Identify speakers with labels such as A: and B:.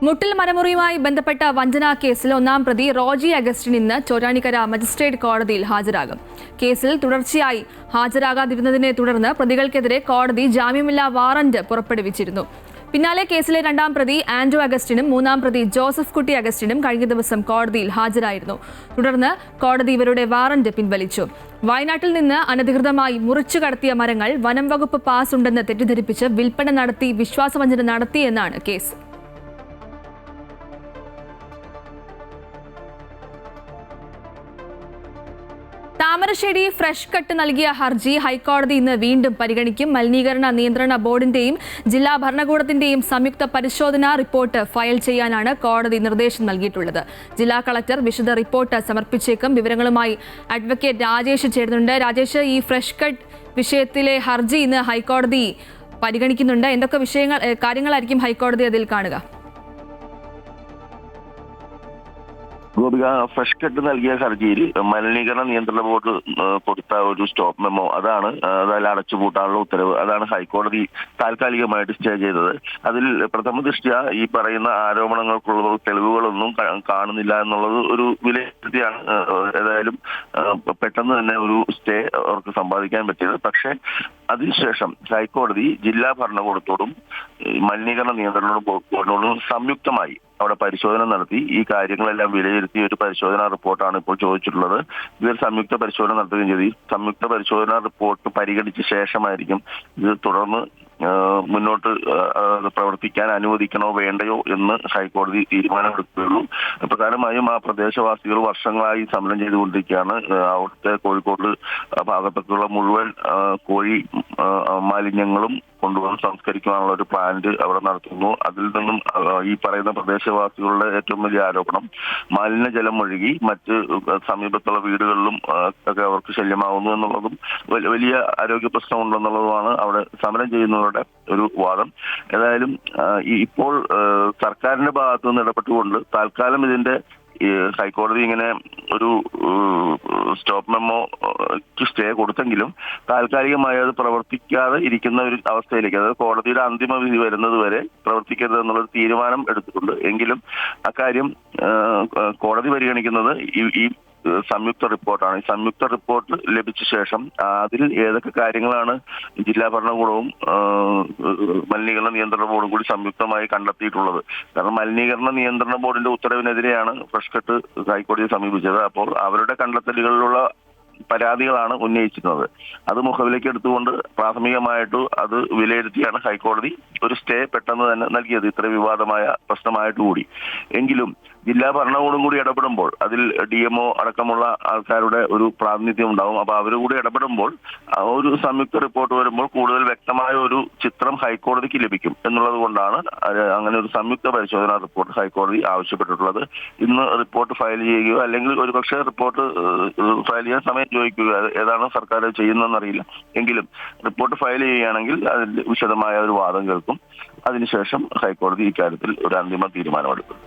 A: മുട്ടിൽ മരമുറിയുമായി ബന്ധപ്പെട്ട വഞ്ചനാ കേസിൽ ഒന്നാം പ്രതി റോജി അഗസ്റ്റിൻ ഇന്ന് ചോറ്റാനിക്കര മജിസ്ട്രേറ്റ് കോടതിയിൽ ഹാജരാകും. കേസിൽ തുടർച്ചയായി ഹാജരാകാതിരുന്നതിനെ തുടർന്ന് പ്രതികൾക്കെതിരെ കോടതി ജാമ്യമില്ലാ വാറന്റ് പുറപ്പെടുവിച്ചിരുന്നു. പിന്നാലെ കേസിലെ രണ്ടാം പ്രതി ആൻഡ്രൂ അഗസ്റ്റിനും മൂന്നാം പ്രതി ജോസഫ് കുട്ടി അഗസ്റ്റിനും കഴിഞ്ഞ ദിവസം കോടതിയിൽ ഹാജരായിരുന്നു. തുടർന്ന് കോടതി ഇവരുടെ വാറന്റ് പിൻവലിച്ചു. വയനാട്ടിൽ നിന്ന് അനധികൃതമായി മുറിച്ചു കടത്തിയ മരങ്ങൾ വനം വകുപ്പ് പാസ് ഉണ്ടെന്ന് തെറ്റിദ്ധരിപ്പിച്ച് വിൽപ്പന നടത്തി വിശ്വാസവഞ്ചന നടത്തിയെന്നാണ് കേസ്. താമരശ്ശേരി ഫ്രഷ് കട്ട് നൽകിയ ഹർജി ഹൈക്കോടതി ഇന്ന് വീണ്ടും പരിഗണിക്കും. മലിനീകരണ നിയന്ത്രണ ബോർഡിന്റെയും ജില്ലാ ഭരണകൂടത്തിന്റെയും സംയുക്ത പരിശോധനാ റിപ്പോർട്ട് ഫയൽ ചെയ്യാനാണ് കോടതി നിർദ്ദേശം നൽകിയിട്ടുള്ളത്. ജില്ലാ കളക്ടർ വിശദ റിപ്പോർട്ട് സമർപ്പിച്ചേക്കും. വിവരങ്ങളുമായി അഡ്വക്കേറ്റ് രാജേഷ് ചേരുന്നുണ്ട്. രാജേഷ്, ഈ ഫ്രഷ് കട്ട് വിഷയത്തിലെ ഹർജി ഇന്ന് ഹൈക്കോടതി പരിഗണിക്കുന്നുണ്ട്. എന്തൊക്കെ കാര്യങ്ങളായിരിക്കും ഹൈക്കോടതി അതിൽ കാണുക?
B: ഗോപിക, ഫ്രഷ് കട്ട് നൽകിയ ഹർജിയിൽ മലിനീകരണ നിയന്ത്രണ ബോർഡ് കൊടുത്ത ഒരു സ്റ്റോപ്പ് മെമ്മോ അതിൽ അടച്ചുപൂട്ടാനുള്ള ഉത്തരവ് അതാണ് ഹൈക്കോടതി താൽക്കാലികമായിട്ട് സ്റ്റേ ചെയ്തത്. അതിൽ പ്രഥമ ദൃഷ്ട്യാ ഈ പറയുന്ന ആരോപണങ്ങൾക്കുള്ള തെളിവുകളൊന്നും കാണുന്നില്ല എന്നുള്ളത് ഒരു വിലയിരുത്തിയാണ് ഏതായാലും പെട്ടെന്ന് തന്നെ ഒരു സ്റ്റേ അവർക്ക് സമ്പാദിക്കാൻ പറ്റിയത്. പക്ഷേ അതിനുശേഷം ഹൈക്കോടതി ജില്ലാ ഭരണകൂടത്തോടും മലിനീകരണ നിയന്ത്രണ ബോർഡിനോടും സംയുക്തമായി അവിടെ പരിശോധന നടത്തി ഈ കാര്യങ്ങളെല്ലാം വിലയിരുത്തിയ ഒരു പരിശോധനാ റിപ്പോർട്ടാണ് ഇപ്പോൾ ചോദിച്ചിട്ടുള്ളത്. ഇതൊരു സംയുക്ത പരിശോധന നടത്തുകയും ചെയ്തു. ഈ സംയുക്ത പരിശോധനാ റിപ്പോർട്ട് പരിഗണിച്ച ശേഷമായിരിക്കും ഇത് തുടർന്ന് മുന്നോട്ട് പ്രവർത്തിക്കാൻ അനുവദിക്കണോ വേണ്ടയോ എന്ന് ഹൈക്കോടതി തീരുമാനമെടുക്കുകയുള്ളൂ. പ്രധാനമായും ആ പ്രദേശവാസികൾ വർഷങ്ങളായി സമരം ചെയ്തുകൊണ്ടിരിക്കുകയാണ്. അവിടുത്തെ കോഴിക്കോട് ഭാഗത്തൊക്കെയുള്ള മുഴുവൻ കോഴി മാലിന്യങ്ങളും കൊണ്ടുവന്ന് സംസ്കരിക്കാനുള്ള ഒരു പ്ലാന്റ് അവിടെ നടത്തുന്നു. അതിൽ നിന്നും ഈ പറയുന്ന പ്രദേശവാസികളുടെ ഏറ്റവും വലിയ ആരോപണം മാലിന്യജലം ഒഴുകി മറ്റ് സമീപത്തുള്ള വീടുകളിലും ഒക്കെ അവർക്ക് ശല്യമാവുന്നു എന്നുള്ളതും വലിയ ആരോഗ്യ പ്രശ്നം ഉണ്ടെന്നുള്ളതുമാണ് അവിടെ സമരം ചെയ്യുന്നവരുടെ ഒരു വാദം. ഏതായാലും ഇപ്പോൾ സർക്കാരിന്റെ ഭാഗത്തു നിന്ന് ഇടപെട്ടുകൊണ്ട് താൽക്കാലം ഇതിന്റെ ഹൈക്കോടതി ഇങ്ങനെ ഒരു സ്റ്റോപ്പ് മെമ്മോ സ്റ്റേ കൊടുത്തെങ്കിലും താൽക്കാലികമായി അത് പ്രവർത്തിക്കാതെ ഇരിക്കുന്ന ഒരു അവസ്ഥയിലേക്ക്, അതായത് കോടതിയുടെ അന്തിമ വിധി വരുന്നത് വരെ പ്രവർത്തിക്കരുത് എന്നുള്ളൊരു തീരുമാനം എടുത്തിട്ടുണ്ട്. എങ്കിലും അക്കാര്യം കോടതി പരിഗണിക്കുന്നത് ഈ സംയുക്ത റിപ്പോർട്ടാണ്. ഈ സംയുക്ത റിപ്പോർട്ട് ലഭിച്ച ശേഷം അതിൽ ഏതൊക്കെ കാര്യങ്ങളാണ് ജില്ലാ ഭരണകൂടവും മലിനീകരണ നിയന്ത്രണ ബോർഡും കൂടി സംയുക്തമായി കണ്ടെത്തിയിട്ടുള്ളത്. കാരണം മലിനീകരണ നിയന്ത്രണ ബോർഡിന്റെ ഉത്തരവിനെതിരെയാണ് ഫ്രഷ് കട്ട് ഹൈക്കോടതിയെ സമീപിച്ചത്. അപ്പോൾ അവരുടെ കണ്ടെത്തലുകളിലുള്ള പരാതികളാണ് ഉന്നയിച്ചിരുന്നത്. അത് മുഖവിലേക്ക് എടുത്തുകൊണ്ട് പ്രാഥമികമായിട്ട് അത് വിലയിരുത്തിയാണ് ഹൈക്കോടതി ഒരു സ്റ്റേ പെട്ടെന്ന് തന്നെ നൽകിയത്, ഇത്ര വിവാദമായ പ്രശ്നമായിട്ടുകൂടി. എങ്കിലും ജില്ലാ ഭരണകൂടം കൂടി ഇടപെടുമ്പോൾ അതിൽ DMO അടക്കമുള്ള ആൾക്കാരുടെ ഒരു പ്രാതിനിധ്യം ഉണ്ടാവും. അപ്പൊ അവർ കൂടി ഇടപെടുമ്പോൾ ഒരു സംയുക്ത റിപ്പോർട്ട് വരുമ്പോൾ കൂടുതൽ വ്യക്തമായ ഒരു ചിത്രം ഹൈക്കോടതിക്ക് ലഭിക്കും എന്നുള്ളത് കൊണ്ടാണ് അങ്ങനെ ഒരു സംയുക്ത പരിശോധനാ റിപ്പോർട്ട് ഹൈക്കോടതി ആവശ്യപ്പെട്ടിട്ടുള്ളത്. ഇന്ന് റിപ്പോർട്ട് ഫയൽ ചെയ്യുകയോ അല്ലെങ്കിൽ ഒരുപക്ഷെ റിപ്പോർട്ട് ഫയൽ ചെയ്യാൻ സമയം ചോദിക്കുക, ഏതാണ് സർക്കാർ ചെയ്യുന്നതെന്നറിയില്ല. എങ്കിലും റിപ്പോർട്ട് ഫയൽ ചെയ്യുകയാണെങ്കിൽ അതിൽ വിശദമായ ഒരു വാദം കേൾക്കും. അതിനുശേഷം ഹൈക്കോടതി ഇക്കാര്യത്തിൽ ഒരു അന്തിമ തീരുമാനമെടുക്കും.